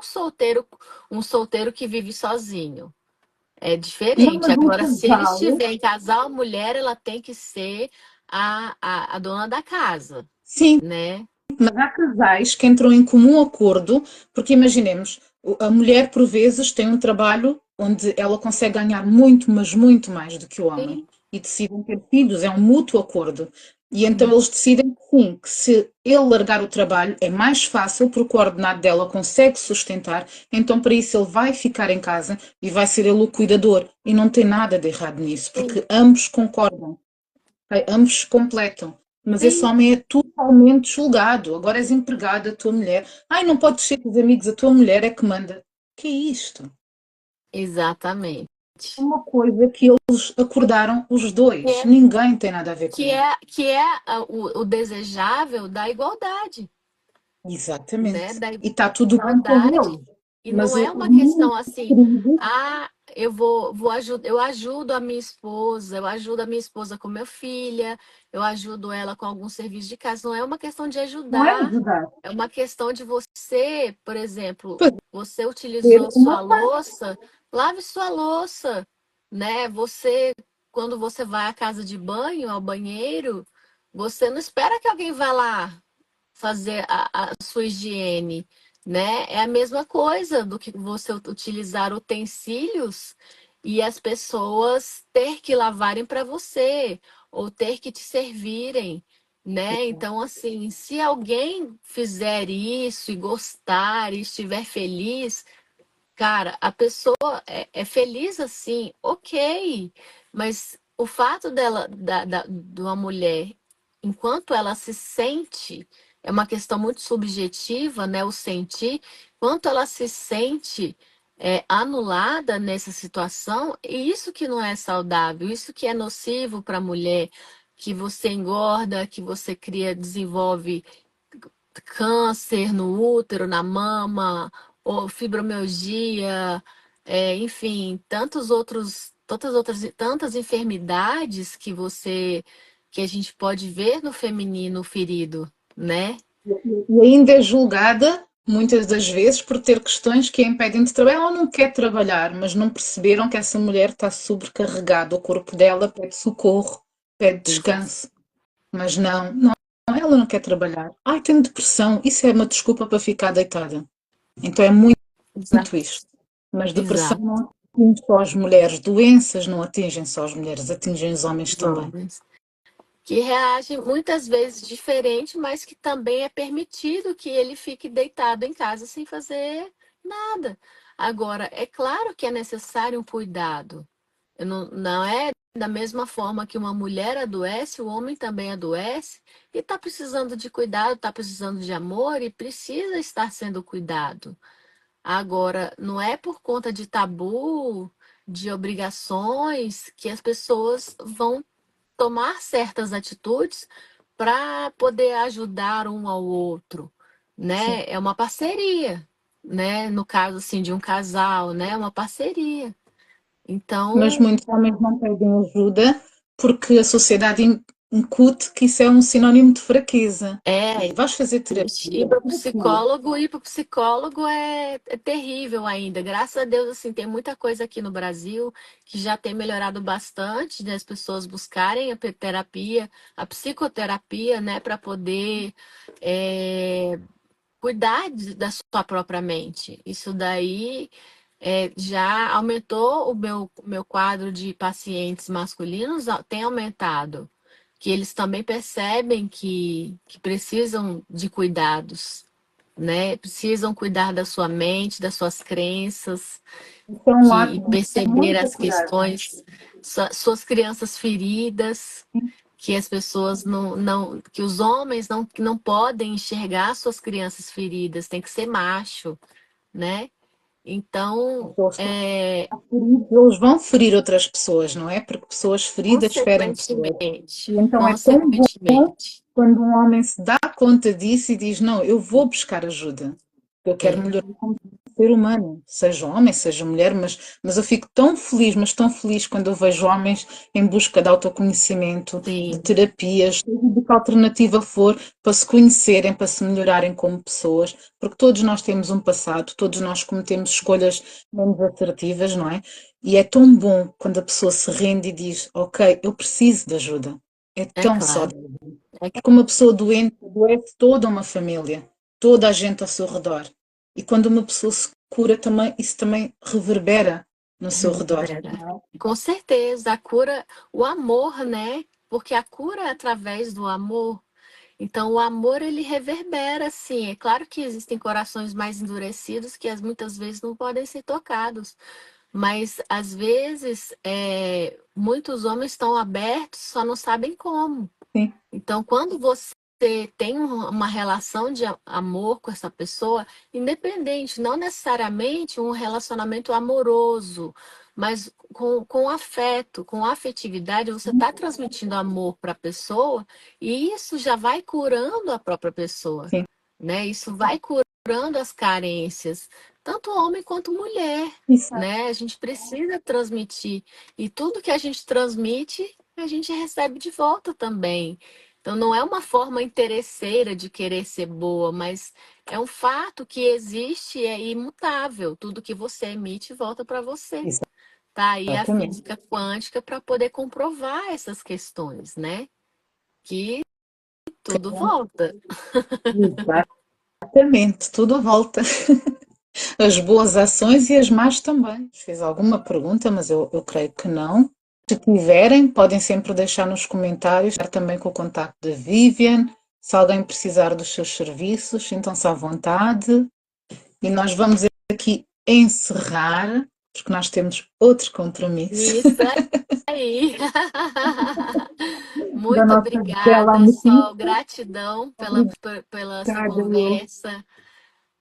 um solteiro que vive sozinho. É Não, diferente. mas um Agora, se eles casal, tiverem casal, a mulher, ela tem que ser a dona da casa, sim, né? mas há casais que entram em comum acordo, porque imaginemos, a mulher por vezes tem um trabalho onde ela consegue ganhar muito, mas muito mais do que o homem. Sim, E decidem ter filhos, é um mútuo acordo. E então sim. eles decidem que sim, que se ele largar o trabalho é mais fácil, porque o ordenado dela consegue sustentar, então para isso ele vai ficar em casa e vai ser ele o cuidador. E não tem nada de errado nisso, Sim, porque ambos concordam. Ok? Ambos se completam. Mas esse sim, homem é totalmente julgado. Agora és empregado da tua mulher. Ai, não podes ser com os amigos, a tua mulher é que manda. Que é isto? exatamente. É uma coisa que eles acordaram os dois. É Ninguém tem nada a ver com isso. o desejável da igualdade, né? Exatamente. Da E está tudo bem com igualdade. eles. E Mas não é o uma meu questão assim, querido, ah, eu ajudo a minha esposa, eu ajudo a minha esposa com minha filha, eu ajudo ela com algum serviço de casa. Não é uma questão de não é ajudar, ajudar. é uma questão de você, por exemplo, você Fazer utilizou uma sua parte. louça, lave sua louça, né? Você, quando você vai à casa de banho, ao banheiro, você não espera que alguém vá lá fazer a sua higiene, né? É a mesma coisa do que você utilizar utensílios e as pessoas ter que lavarem para você ou ter que te servirem, né? Então, assim, se alguém fizer isso e gostar e estiver feliz, cara, a pessoa é feliz assim, ok, mas o fato de uma mulher, enquanto ela se sente, é uma questão muito subjetiva, né? O sentir, quanto ela se sente anulada nessa situação, e isso que não é saudável, isso que é nocivo para a mulher, que você engorda, que você cria, desenvolve câncer no útero, na mama, ou fibromialgia, enfim, tantas enfermidades que a gente pode ver no feminino ferido, né? E ainda é julgada, muitas das vezes, por ter questões que a impedem de trabalhar. Ela não quer trabalhar, mas não perceberam que essa mulher está sobrecarregada. O corpo dela pede socorro, pede descanso. Mas não, ela não quer trabalhar. Ai, tenho depressão. Isso é uma desculpa para ficar deitada. Então é muito Exato. isto. Mas depressão Exato. não atinge só as mulheres. Doenças não atingem só as mulheres, atingem os homens Os também. homens. Que reagem muitas vezes diferente, mas que também é permitido que ele fique deitado em casa sem fazer nada. Agora, é claro que é necessário um cuidado. Não é da mesma forma que uma mulher adoece, o homem também adoece e está precisando de cuidado, está precisando de amor e precisa estar sendo cuidado. Agora, não é por conta de tabu, de obrigações, que as pessoas vão tomar certas atitudes para poder ajudar um ao outro, Sim. né? É uma parceria, né? No caso assim de um casal, né? É uma parceria. Mas Então, muitos homens não pedem ajuda porque a sociedade incute que isso é um sinónimo de fraqueza. E é vais fazer terapia? Porquê? ir para o psicólogo é terrível ainda. Graças a Deus, assim, tem muita coisa aqui no Brasil que já tem melhorado bastante, né, as pessoas buscarem a terapia, a psicoterapia, né, para poder é, cuidar da sua própria mente. Isso daí já aumentou o meu quadro de pacientes masculinos, tem aumentado, que eles também percebem que precisam de cuidados, né? Precisam cuidar da sua mente, das suas crenças, Isso é um que ato e de perceber muita as coragem. questões, suas crianças feridas, que as pessoas que os homens não podem enxergar suas crianças feridas, tem que ser macho, né? Então, Eles estão feridos, eles vão ferir outras pessoas, não é? Porque pessoas feridas ferem pessoas. E então é tão bom consequentemente, quando um homem se dá conta disso e diz: Não, eu vou buscar ajuda. Eu quero é, melhorar como ser humano, seja homem, seja mulher, mas eu fico tão feliz, mas tão feliz quando eu vejo homens em busca de autoconhecimento, de sim, terapias, seja de que alternativa for, para se conhecerem, para se melhorarem como pessoas, porque todos nós temos um passado, todos nós cometemos escolhas menos assertivas, não é? E é tão bom quando a pessoa se rende e diz: Ok, eu preciso de ajuda. É é tão claro. saudável. Porque uma pessoa doente adoece toda uma família, toda a gente ao seu redor. E quando uma pessoa se cura também, isso também reverbera no seu redor. Reverbera. Com certeza, a cura, o amor, né? Porque a cura é através do amor. Então, o amor, ele reverbera, sim. É claro que existem corações mais endurecidos que muitas vezes não podem ser tocados. Mas, às vezes, muitos homens estão abertos, só não sabem como. Sim, Então, quando você tem uma relação de amor com essa pessoa, independente, não necessariamente um relacionamento amoroso, mas com afeto, com afetividade, você está transmitindo amor para a pessoa e isso já vai curando a própria pessoa, sim. né? Isso vai curando as carências, tanto homem quanto mulher, Exato. né? A gente precisa transmitir e tudo que a gente transmite, a gente recebe de volta também. Então, não é uma forma interesseira de querer ser boa, mas é um fato que existe e é imutável. Tudo que você emite volta para você. Tá aí a Exatamente. física quântica para poder comprovar essas questões, né? Que tudo volta. Exatamente. Tudo volta. As boas ações e as más também. Fiz alguma pergunta, mas eu creio que não. Se tiverem, podem sempre deixar nos comentários, estar também com o contacto da Vivian. Se alguém precisar dos seus serviços, sintam-se à vontade. E nós vamos aqui encerrar, porque nós temos outro compromisso Isso aí. da Muito nossa bela obrigada, Sol. ametista. Gratidão pela essa Obrigada, eu. conversa,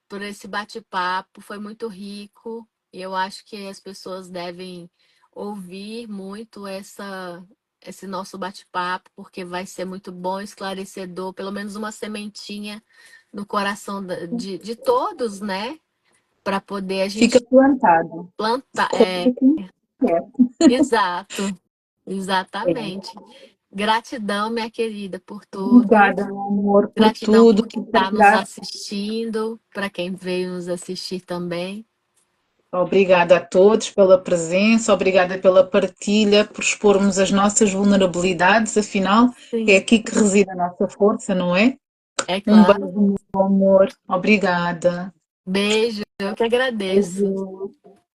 por esse bate-papo. Foi muito rico. E eu acho que as pessoas devem ouvir muito esse nosso bate-papo, porque vai ser muito bom, esclarecedor, pelo menos uma sementinha no coração de todos, né? Para poder a Fica gente plantado. plantar. Seja quem quer. Exato, É. exatamente. Gratidão, minha querida, por tudo. Obrigada, meu amor, por Gratidão tudo, por quem por está nos partilhar. assistindo, para quem veio nos assistir também. Obrigada a todos pela presença, obrigada pela partilha, por expormos as nossas vulnerabilidades, afinal, é Sim, aqui que reside a nossa força, não é? é Um claro. beijo, meu amor. Obrigada. Beijo, eu que agradeço. Beijo.